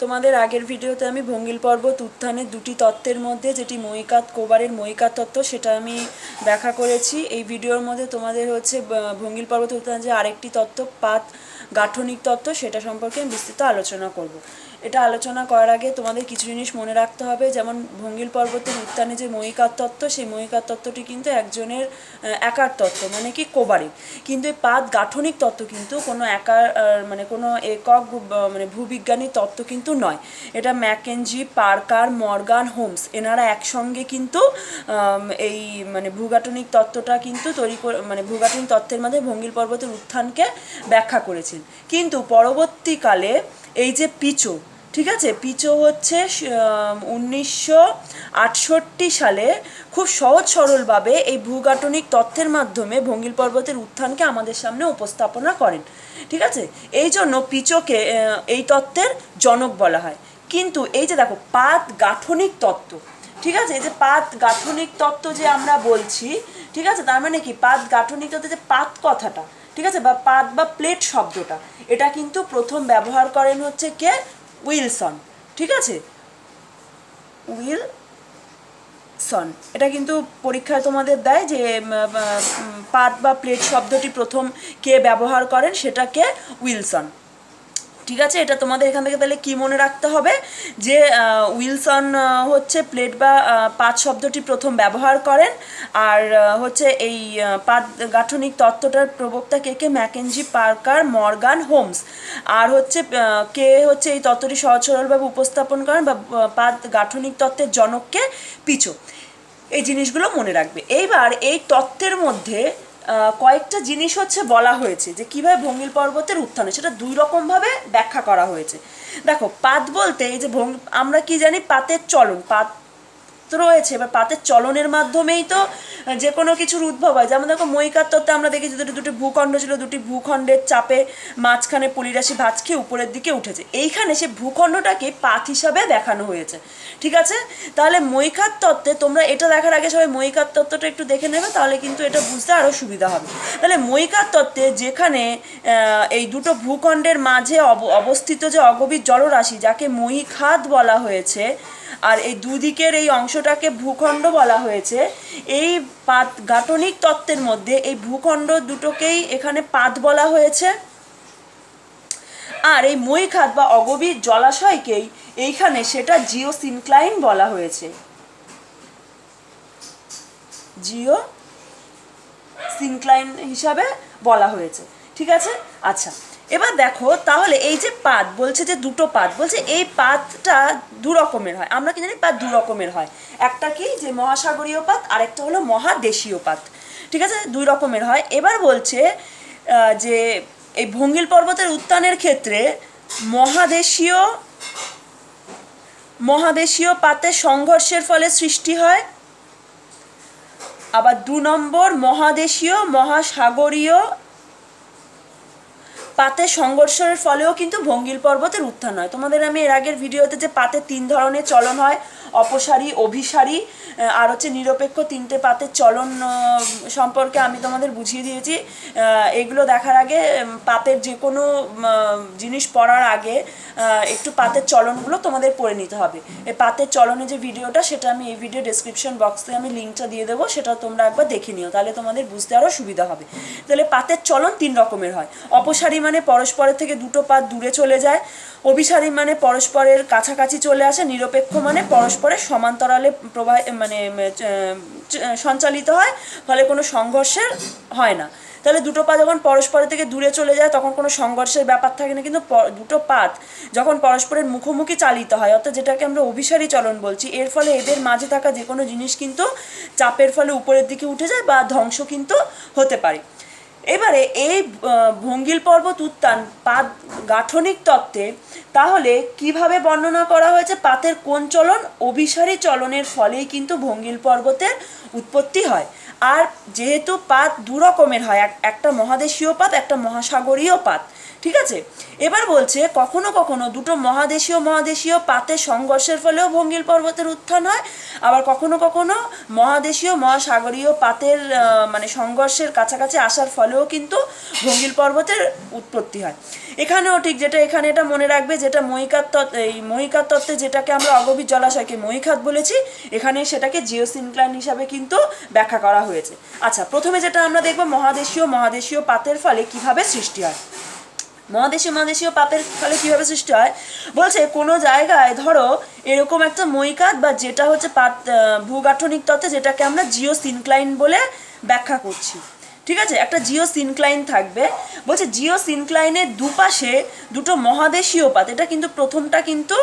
তোমাদের আগের ভিডিওতে আমি ভঙ্গিল পর্বত উত্থানের দুটি তত্ত্বের মধ্যে যেটি মহিকাত কোবারের মহিকাত তত্ত্ব সেটা আমি ব্যাখ্যা করেছি। এই ভিডিওর মধ্যে তোমাদের হচ্ছে ভঙ্গিল পর্বত উত্থানের যে আরেকটি তত্ত্ব পাত গাঠনিক তত্ত্ব সেটা সম্পর্কে আমি বিস্তৃত আলোচনা করব। এটা আলোচনা করার আগে তোমাদের কিছু জিনিস মনে রাখতে হবে, যেমন ভঙ্গিল পর্বতের উত্থানে যে মহিকাত তত্ত্ব, সেই মহিকাত তত্ত্বটি কিন্তু একজনের একার তত্ত্ব, মানে কি কোবারের। কিন্তু এই পাত গাঠনিক তত্ত্ব কিন্তু কোনো একার মানে কোনো একক মানে ভূবিজ্ঞানী তত্ত্ব কিন্তু নয়। এটা ম্যাকেনজি, পার্কার, মর্গান, হোমস এনারা একসঙ্গে কিন্তু এই মানে ভূগাঠনিক তত্ত্বটা কিন্তু তৈরি করে, মানে ভূগাঠনিক তত্ত্বের মধ্যে ভঙ্গিল পর্বতের উত্থানকে ব্যাখ্যা করেছেন। কিন্তু পরবর্তীকালে এই যে পিচো, ঠিক আছে, পিচো হচ্ছে 1968 সালে খুব সহজ সরলভাবে এই ভূগাঠনিক তত্ত্বের মাধ্যমে ভঙ্গিল পর্বতের উত্থানকে আমাদের সামনে উপস্থাপনা করেন। ঠিক আছে, এই জন্য পিচোকে এই তত্ত্বের জনক বলা হয়। কিন্তু এই যে দেখো পাত গাঠনিক তত্ত্ব, ঠিক আছে, এই যে পাত গাঠনিক তত্ত্ব যে আমরা বলছি, ঠিক আছে, তার মানে কি পাত গাঠনিক তত্ত্বে যে পাত কথাটা, ঠিক আছে, বা পাত বা প্লেট শব্দটা, এটা কিন্তু প্রথম ব্যবহার করেন হচ্ছে কে? উইলসন। ঠিক আছে, উইলসন। এটা কিন্তু পরীক্ষায় তোমাদের দেয় যে পাত বা প্লেট শব্দটি প্রথম কে ব্যবহার করেন, সেটাকে উইলসন। ঠিক আছে, এটা তোমাদের এখান থেকে তাহলে কি মনে রাখতে হবে যে উইলসন হচ্ছে প্লেট বা পাত শব্দটি প্রথম ব্যবহার করেন। আর হচ্ছে এই পাত গাঠনিক তত্ত্বটার প্রবক্তা কে কে? Mackenzie, Parker, Morgan, Holmes. আর হচ্ছে কে হচ্ছে এই তত্ত্বটি সহজ সরলভাবে উপস্থাপন করেন বা পাত গাঠনিক তত্ত্বের জনককে? পিচো। এই জিনিসগুলো মনে রাখবে। এইবার এই তত্ত্বের মধ্যে কয়েকটা জিনিস হচ্ছে বলা হয়েছে যে কীভাবে ভঙ্গিল পর্বতের উত্থান, সেটা দুই রকমভাবে ব্যাখ্যা করা হয়েছে। দেখো পাত বলতে এই যে আমরা কি জানি? পাতের চলন, পাত রয়েছে, এবার পাতের চলনের মাধ্যমেই তো যে কোনো কিছুর উদ্ভব হয়। যেমন দেখো মহিকার তত্ত্বে আমরা দেখেছি দুটি ভূখণ্ড ছিল, দুটি ভূখণ্ডের চাপে মাঝখানে পলিরাশি ভাঁজ খেয়ে উপরের দিকে উঠেছে। এইখানে সে ভূখণ্ডটাকে পাত হিসাবে দেখানো হয়েছে। ঠিক আছে, তাহলে মহিকার তত্ত্বে তোমরা এটা দেখার আগে সবাই মহিকার তত্ত্বটা একটু দেখে নেবে, তাহলে কিন্তু এটা বুঝতে আরও সুবিধা হবে। তাহলে মহিকার তত্ত্বে যেখানে এই দুটো ভূখণ্ডের মাঝে অবস্থিত যে অগভীর জলরাশি, যাকে মহিখাত বলা হয়েছে, আর এই দুদিকের এই অংশটাকে ভূখণ্ড বলা হয়েছে, এই পাত গাঠনিক তত্ত্বের মধ্যে এই ভূখণ্ড দুটোকেই এখানে পাত বলা হয়েছে। আর এই মহিখাত বা অগভীর জলাশয়কেই এইখানে সেটা জিওসিনক্লাইন বলা হয়েছে, জিও সিনক্লাইন হিসাবে বলা হয়েছে। ঠিক আছে, আচ্ছা, এবার দেখো তাহলে এই যে পাত বলছে, যে দুটো পাত বলছে, এই পাতটা দু রকমের হয়। আমরা কি জানি? পাত দু রকমের হয়, একটা কি যে মহাসাগরীয় পাত, আরেকটা হলো মহাদেশীয় পাত। ঠিক আছে, দুই রকমের হয়। এবার বলছে যে এই ভঙ্গিল পর্বতের উত্থানের ক্ষেত্রে মহাদেশীয় পাতের সংঘর্ষের ফলে সৃষ্টি হয়। আবার 2 নম্বর মহাদেশীয় মহাসাগরীয় পাতের সংঘর্ষের ফলেও কিন্তু ভঙ্গিল পর্বতের উত্থান হয়। তোমাদের আমি এর আগের ভিডিওতে যে পাতের 3 ধরনের চলন হয়, অপসারী, অভিসারী আর হচ্ছে নিরপেক্ষ, 3টে পাতের চলন সম্পর্কে আমি তোমাদের বুঝিয়ে দিয়েছি। এগুলো দেখার আগে, পাতের যে কোনো জিনিস পড়ার আগে একটু পাতের চলনগুলো তোমাদের পড়ে নিতে হবে। এই পাতের চলনের যে ভিডিওটা, সেটা আমি এই ভিডিও ডেসক্রিপশন বক্সে আমি লিঙ্কটা দিয়ে দেবো, সেটা তোমরা একবার দেখে নিও, তাহলে তোমাদের বুঝতে আরও সুবিধা হবে। তাহলে পাতের চলন 3 রকমের হয়। অপসারী মানে পরস্পরের থেকে দুটো পাত দূরে চলে যায়, অভিসারী মানে পরস্পরের কাছাকাছি চলে আসে, নিরপেক্ষ মানে পরস্পরের সমান্তরালে প্রবাহ মানে সঞ্চালিত হয়, ফলে কোনো সংঘর্ষের হয় না। তাহলে দুটো পাত যখন পরস্পরের থেকে দূরে চলে যায় তখন কোনো সংঘর্ষের ব্যাপার থাকে না। কিন্তু দুটো পাত যখন পরস্পরের মুখোমুখি চালিত হয়, অর্থাৎ যেটাকে আমরা অভিসারী চলন বলছি, এর ফলে এদের মাঝে থাকা যে কোনো জিনিস কিন্তু চাপের ফলে উপরের দিকে উঠে যায় বা ধ্বংস কিন্তু হতে পারে। এবারে এই ভঙ্গিল পর্বত উত্থান পাত গাঠনিক তত্ত্বে তাহলে কিভাবে বর্ণনা করা হয়েছে? পাতের কোন চলন? অভিসারী চলনের ফলেই কিন্তু ভঙ্গিল পর্বতের উৎপত্তি হয়। আর যেহেতু পাত দু রকমের হয়, একটা মহাদেশীয় পাত, একটা মহাসাগরীয় পাত। ঠিক আছে। এবার বলছে কখনো কখনো দুটো মহাদেশীয় পাতের সংঘর্ষের ফলেও ভঙ্গিল পর্বতের উত্থান হয়, আবার কখনো কখনো মহাদেশীয় মহাসাগরীয় পাতের মানে সংঘর্ষের কাছাকাছি আসার ফলেও কিন্তু ভঙ্গিল পর্বতের উৎপত্তি হয়। এখানেও ঠিক, যেটা এখানে এটা মনে রাখবে, যেটা মহিকার তত্ত্বে যেটাকে আমরা অগভীর জলাশয়কে মহিখাত বলেছি, এখানে সেটাকে জিওসিনক্লাইন হিসাবে কিন্তু ব্যাখ্যা করা হয়েছে। আচ্ছা, প্রথমে যেটা আমরা দেখব মহাদেশীয় পাতের ফলে কিভাবে সৃষ্টি হয়। মহাদেশীয় পাতের ফলে কীভাবে সৃষ্টি হয় বলছে, কোনো জায়গায় ধরো এরকম একটা মহিকাত বা যেটা হচ্ছে পাত ভূগাঠনিক তত্ত্বে যেটাকে আমরা জিওসিনক্লাইন বলে ব্যাখ্যা করছি, ঠিক আছে। একটা জিওসিনক্লাইন থাকবে, বলছে জিওসিনক্লাইনের দুপাশে দুটো মহাদেশীয় পাত, এটা কিন্তু প্রথমটা কিন্তু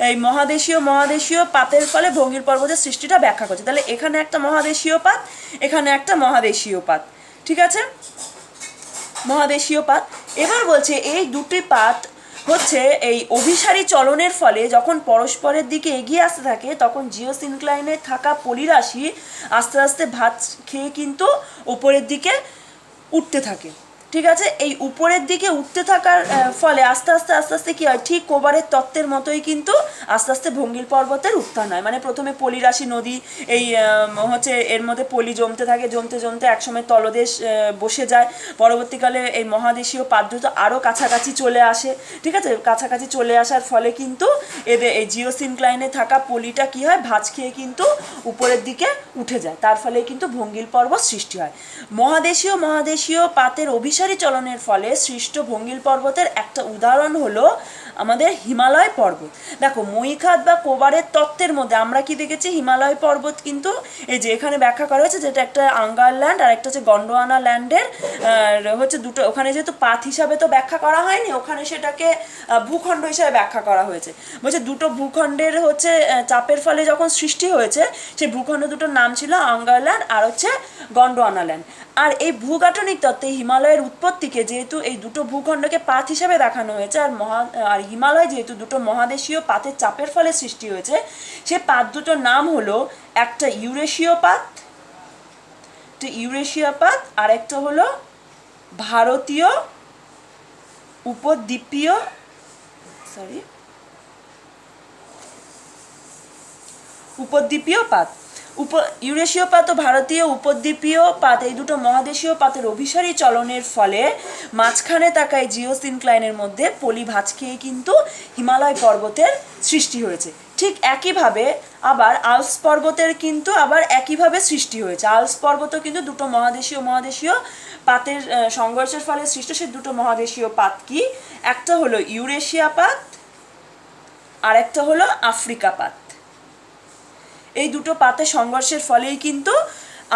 এই মহাদেশীয় পাতের ফলে ভঙ্গিল পর্বতের সৃষ্টিটা ব্যাখ্যা করছে। তাহলে এখানে একটা মহাদেশীয় পাত, এখানে একটা মহাদেশীয় পাত, ঠিক আছে, মহাদেশীয় পাত। এবার বলছে এই দুটি পাত হচ্ছে এই অভিসারী চলনের ফলে যখন পরস্পরের দিকে এগিয়ে আসতে থাকে, তখন জিওসিনক্লাইনে থাকা পলিরাশি আস্তে আস্তে ভাঁজ খেয়ে কিন্তু ওপরের দিকে উঠতে থাকে, ঠিক আছে। এই উপরের দিকে উঠতে থাকার ফলে আস্তে আস্তে কী হয়, ঠিক কোবারের তত্ত্বের মতোই কিন্তু আস্তে আস্তে ভঙ্গিল পর্বতের উত্থান হয়। মানে প্রথমে পলিরাশি নদী এই হচ্ছে এর মধ্যে পলি জমতে থাকে, জমতে একসময় তলদেশ বসে যায়, পরবর্তীকালে এই মহাদেশীয় পাদ্রুত আরও কাছাকাছি চলে আসে, ঠিক আছে। কাছাকাছি চলে আসার ফলে কিন্তু এদের এই জিওসিনক্লাইনে থাকা পলিটা কী হয়, ভাঁজ খেয়ে কিন্তু উপরের দিকে উঠে যায়, তার ফলে কিন্তু ভঙ্গিল পর্বত সৃষ্টি হয়। মহাদেশীয় পাতের অভিসারী চলনের ফলে সৃষ্ট ভঙ্গিল পর্বতের একটা উদাহরণ হলো আমাদের হিমালয় পর্বত। দেখো, মহিখাত বা কোবারের তত্ত্বের মধ্যে আমরা কি দেখেছি, হিমালয় পর্বত কিন্তু এই যে এখানে ব্যাখ্যা করা হয়েছে, যেটা একটা আঙ্গার ল্যান্ড আর একটা হচ্ছে গন্ডোয়ানা ল্যান্ডের হচ্ছে দুটো, ওখানে যেহেতু পাত হিসাবে তো ব্যাখ্যা করা হয়নি, ওখানে সেটাকে ভূখণ্ড হিসাবে ব্যাখ্যা করা হয়েছে। বলছে দুটো ভূখণ্ডের হচ্ছে চাপের ফলে যখন সৃষ্টি হয়েছে, সেই ভূখণ্ড দুটোর নাম ছিল আঙ্গার ল্যান্ড আর হচ্ছে গন্ডোয়ানা ল্যান্ড। আর এই ভূগাঠনিক তত্ত্বে হিমালয়ের উৎপত্তিকে যেহেতু এই দুটো ভূখণ্ডকে পাত হিসাবে দেখানো হয়েছে, আর হিমালয় যেহেতু দুটো মহাদেশীয় পাতের চাপের ফলে সৃষ্টি হয়েছে, সে পাত দুটোর নাম হলো একটা ইউরেশীয় পাত, আর একটা হলো ভারতীয় উপদ্বীপীয় পাত। ইউরেশীয় পাত ও ভারতীয় উপদ্বীপীয় পাত, এই দুটো মহাদেশীয় পাতের অভিসারী চলনের ফলে মাঝখানে থাকা এই জিওসিনক্লাইনের মধ্যে পলি ভাঁজ খেয়ে কিন্তু হিমালয় পর্বতের সৃষ্টি হয়েছে। ঠিক একইভাবে আবার আল্পস পর্বতের কিন্তু আবার একইভাবে সৃষ্টি হয়েছে। আল্পস পর্বতও কিন্তু দুটো মহাদেশীয় পাতের সংঘর্ষের ফলে সৃষ্ট। সে দুটো মহাদেশীয় পাত কি, একটা হলো ইউরেশিয়া পাত আর একটা হলো আফ্রিকা পাত। এই দুটো পাতের সংঘর্ষের ফলেই কিন্তু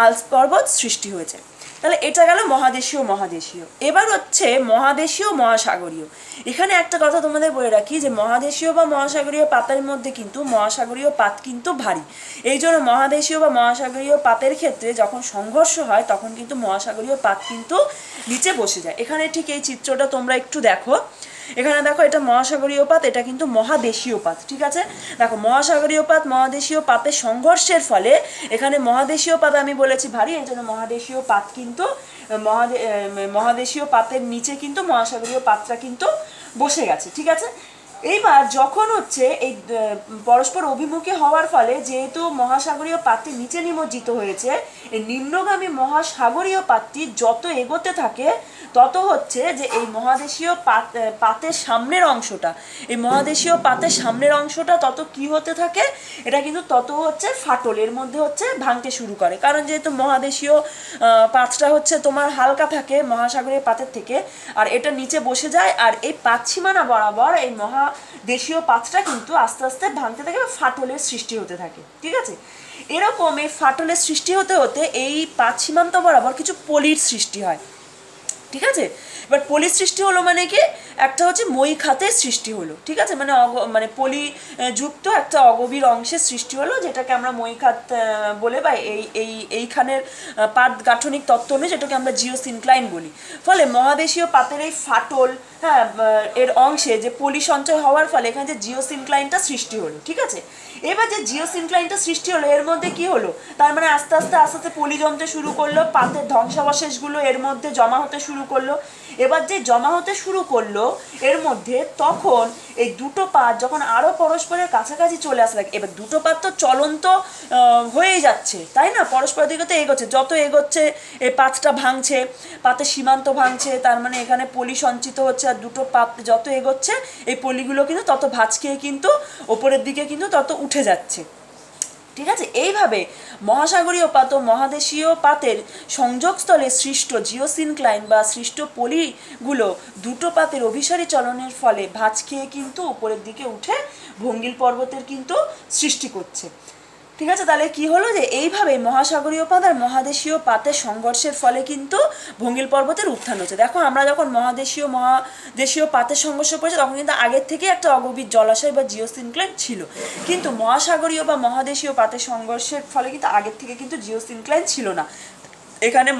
আল্পস পর্বত সৃষ্টি হয়েছে। তাহলে এটা গেল মহাদেশীয়। এবার হচ্ছে মহাদেশীয় মহাসাগরীয়। এখানে একটা কথা তোমাদের বলে রাখি, যে মহাদেশীয় বা মহাসাগরীয় পাতের মধ্যে কিন্তু মহাসাগরীয় পাত কিন্তু ভারী। এই জন্য মহাদেশীয় বা মহাসাগরীয় পাতের ক্ষেত্রে যখন সংঘর্ষ হয়, তখন কিন্তু মহাসাগরীয় পাত কিন্তু নিচে বসে যায়। এখানে ঠিক এই চিত্রটা তোমরা একটু দেখো, এখানে দেখো এটা মহাসাগরীয় পাত, এটা কিন্তু মহাদেশীয় পাত, ঠিক আছে। দেখো, মহাদেশীয় পাতের সংঘর্ষের ফলে এখানে মহাদেশীয় পাত আমি বলেছি ভারী, এই জন্য মহাদেশীয় পাত কিন্তু মহাদেশীয় পাতের নিচে কিন্তু মহাসাগরীয় পাতটা কিন্তু বসে গেছে, ঠিক আছে। এইবার যখন হচ্ছে এই পরস্পর অভিমুখী হওয়ার ফলে যেহেতু মহাসাগরীয় পাতটি নিচে নিমজ্জিত হয়েছে, এই নিম্নগামী মহাসাগরীয় পাতটি যত এগোতে থাকে, তত হচ্ছে যে এই পাতের সামনের অংশটা তত কি হতে থাকে, এটা কিন্তু তত হচ্ছে ফাটলের মধ্যে হচ্ছে ভাঙতে শুরু করে। কারণ যেহেতু মহাদেশীয় পাতটা হচ্ছে তোমার হালকা থাকে মহাসাগরীয় পাতের থেকে, আর এটা নিচে বসে যায়, আর এই পাত সীমানা বরাবর এই মহাদেশীয় পাতটা কিন্তু আস্তে আস্তে ভাঙতে থাকে বা ফাটলের সৃষ্টি হতে থাকে, ঠিক আছে। এরকম এই ফাটলের সৃষ্টি হতে হতে এই পাত সীমান্ত বরাবর কিছু পলির সৃষ্টি হয়, ঠিক আছে। এবার পলি সৃষ্টি হলো মানে কি, একটা হচ্ছে মহিখাতের সৃষ্টি হলো, ঠিক আছে, মানে পলি যুক্ত একটা অগভীর অংশের সৃষ্টি হলো, যেটাকে আমরা মহিখাত বলে, বা এইখানের পাত গাঠনিক তত্ত্ব অনুযায়ী যেটাকে আমরা জিওসিনক্লাইন বলি। ফলে মহাদেশীয় পাতের এই ফাটল, হ্যাঁ, এর অংশে যে পলি সঞ্চয় হওয়ার ফলে এখানে যে জিওসিনক্লাইনটা সৃষ্টি হলো, ঠিক আছে। এবার যে জিওসিনক্লাইনটা সৃষ্টি হলো, এর মধ্যে কি হলো, তার মানে আস্তে আস্তে পলি জমতে শুরু করলো, পাতের ধ্বংসাবশেষগুলো এর মধ্যে জমা হতে শুরু শুরু করলো। এবার যে জমা হতে শুরু করলো এর মধ্যে, তখন এই দুটো পাত যখন আরও পরস্পরের কাছাকাছি চলে আসে থাকে, এবার দুটো পাত তো চলন্ত হয়েই যাচ্ছে, তাই না, পরস্পরের দিকে তো এগোচ্ছে, যত এগোচ্ছে এই পাতটা ভাঙছে, পাতের সীমান্ত ভাঙছে, তার মানে এখানে পলি সঞ্চিত হচ্ছে, আর দুটো পাত যত এগোচ্ছে এই পলিগুলো কিন্তু তত ভাঁজ খেয়ে কিন্তু ওপরের দিকে কিন্তু তত উঠে যাচ্ছে। ঠিক আছে, এইভাবে মহাসাগরীয় পাত ও মহাদেশীয় পাতের সংযোগস্থলে সৃষ্ট জিওসিনক্লাইন বা সৃষ্ট পলিগুলো দুটো পাতের অভিসারী চলনের ফলে ভাঁজ খেয়ে কিন্তু উপরের দিকে উঠে ভঙ্গিল পর্বতের কিন্তু সৃষ্টি করছে। ঠিক আছে, তাহলে কি হলো যে এইভাবে মহাসাগরীয় পাত আর মহাদেশীয় পাতের সংঘর্ষের ফলে কিন্তু ভঙ্গিল পর্বতের উত্থান হচ্ছে। দেখো আমরা যখন মহাদেশীয় পাতের সংঘর্ষ করেছি তখন কিন্তু আগের থেকে একটা অগভীর জলাশয় বা জিওসিনক্লাইন ছিল, কিন্তু মহাসাগরীয় বা মহাদেশীয় পাতের সংঘর্ষের ফলে কিন্তু আগের থেকে কিন্তু জিওসিনক্লাইন ছিল না। এখানে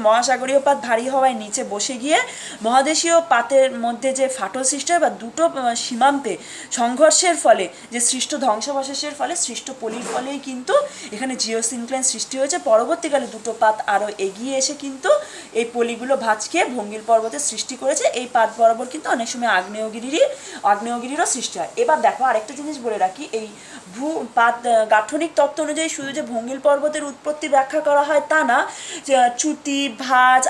মহাসাগরীয় পাত ভারী হওয়ায় নিচে বসে গিয়ে মহাদেশীয় পাতের মধ্যে যে ফাটল সৃষ্টি হয় বা দুটো সীমান্তে সংঘর্ষের ফলে যে সৃষ্ট ধ্বংসাবশেষের ফলে সৃষ্ট পলির ফলেই কিন্তু এখানে জিওসিনক্লাইন সৃষ্টি হয়েছে। পরবর্তীকালে দুটো পাত আরও এগিয়ে এসে কিন্তু এই পলিগুলো ভাঁজ খেয়ে ভঙ্গিল পর্বতের সৃষ্টি করেছে। এই পাত বরাবর কিন্তু অনেক সময় আগ্নেয়গিরিরও সৃষ্টি হয়। এবার দেখো আরেকটা জিনিস বলে রাখি, এই পাত গাঠনিক তত্ত্ব অনুযায়ী শুধু যে ভঙ্গিল পর্বতের উৎপত্তি ব্যাখ্যা করা হয় তা না, চ্যুতি, ভাঁজ,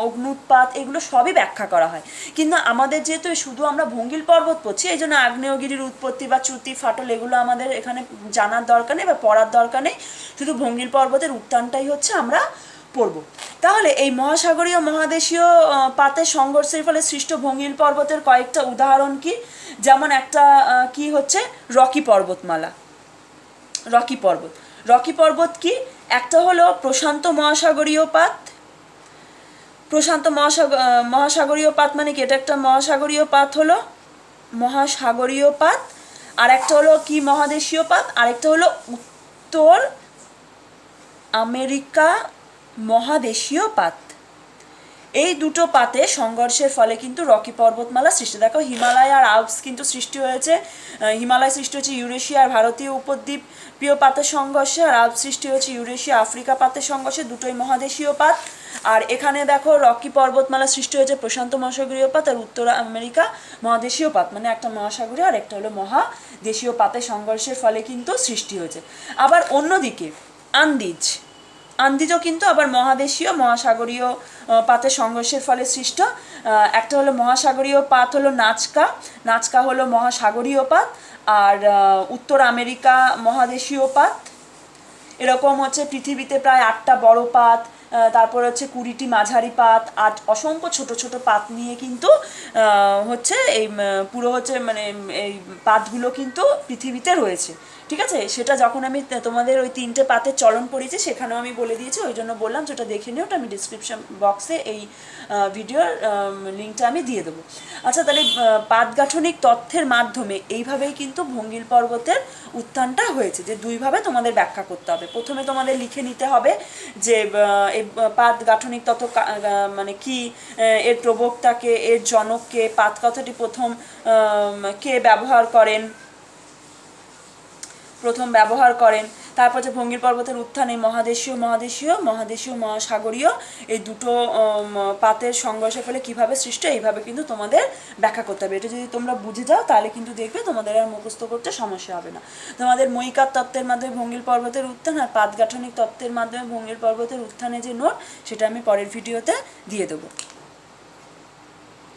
অগ্নুৎপাত এগুলো সবই ব্যাখ্যা করা হয়। কিন্তু আমাদের যেহেতু শুধু আমরা ভঙ্গিল পর্বত পড়ছি, এই জন্য আগ্নেয়গিরির উৎপত্তি বা চ্যুতি, ফাটল এগুলো আমাদের এখানে জানার দরকার নেই বা পড়ার দরকার নেই, শুধু ভঙ্গিল পর্বতের উত্থানটাই হচ্ছে আমরা পড়ব। তাহলে এই মহাসাগরীয় মহাদেশীয় পাতের সংঘর্ষের ফলে সৃষ্ট ভঙ্গিল পর্বতের কয়েকটা উদাহরণ কি, যেমন একটা কি হচ্ছে রকি পর্বতমালা। রকি পর্বত কি, একটা হলো প্রশান্ত মহাসাগরীয় পাত। মহাসাগরীয় পাত মানে কি, এটা একটা মহাসাগরীয় পাত হলো মহাসাগরীয় পাত, আর একটা হলো কি মহাদেশীয় পাত, আরেকটা হলো উত্তর আমেরিকা মহাদেশীয় পাত। এই দুটো পাতে সংঘর্ষের ফলে কিন্তু রকি পর্বতমালা সৃষ্টি। দেখো হিমালয় আর আল্পস কিন্তু সৃষ্টি হয়েছে, হিমালয় সৃষ্টি হয়েছে ইউরেশিয়া আর ভারতীয় উপদ্বীপীয় পাতের সংঘর্ষে, আর আল্পস সৃষ্টি হয়েছে ইউরেশিয়া আফ্রিকা পাতের সংঘর্ষে, দুটোই মহাদেশীয় পাত। আর এখানে দেখো রকি পর্বতমালা সৃষ্টি হয়েছে প্রশান্ত মহাসাগরীয় পাত আর উত্তর আমেরিকা মহাদেশীয় পাত, মানে একটা মহাসাগরীয় আর একটা হলো মহাদেশীয় পাতের সংঘর্ষের ফলে কিন্তু সৃষ্টি হয়েছে। আবার অন্যদিকে আন্দিজও কিন্তু আবার মহাসাগরীয় পাতের সংঘর্ষের ফলে সৃষ্ট। একটা হলো মহাসাগরীয় পাত হলো নাচকা হলো মহাসাগরীয় পাত, আর উত্তর আমেরিকা মহাদেশীয় পাত। এরকম হচ্ছে পৃথিবীতে প্রায় 8টা বড় পাত, তারপর হচ্ছে 20টি মাঝারি পাত, আর অসংখ্য ছোট ছোট পাত নিয়ে কিন্তু হচ্ছে এই পুরো হচ্ছে মানে এই পাতগুলো কিন্তু পৃথিবীতে রয়েছে। ঠিক আছে, সেটা যখন আমি তোমাদের ওই 3টে পাতের চলন পড়েছি সেখানেও আমি বলে দিয়েছি, ওই জন্য বললাম যেটা দেখে নিও, ওটা আমি ডিসক্রিপশন বক্সে এই ভিডিওর লিঙ্কটা আমি দিয়ে দেবো। আচ্ছা, তাহলে পাত গাঠনিক তথ্যের মাধ্যমে এইভাবেই কিন্তু ভঙ্গিল পর্বতের উত্থানটা হয়েছে, যে দুইভাবে তোমাদের ব্যাখ্যা করতে হবে। প্রথমে তোমাদের লিখে নিতে হবে যে এই পাত গাঠনিক তত্ত্ব মানে কি, এর প্রবক্তাকে, এর জনককে, পাত কথাটি প্রথম কে ব্যবহার করেন, তারপর যে ভঙ্গিল পর্বতের উত্থানে মহাদেশীয় মহাসাগরীয় এই দুটো পাতের সংঘর্ষের ফলে কীভাবে সৃষ্টি, এইভাবে কিন্তু তোমাদের ব্যাখ্যা করতে হবে। এটা যদি তোমরা বুঝে যাও তাহলে কিন্তু দেখবে তোমাদের আর মুখস্থ করতে সমস্যা হবে না। তোমাদের মৈকার তত্ত্বের মাধ্যমে ভঙ্গিল পর্বতের উত্থান আর পাত গাঠনিক তত্ত্বের মাধ্যমে ভঙ্গিল পর্বতের উত্থানে যে নোট, সেটা আমি পরের ভিডিওতে দিয়ে দেবো।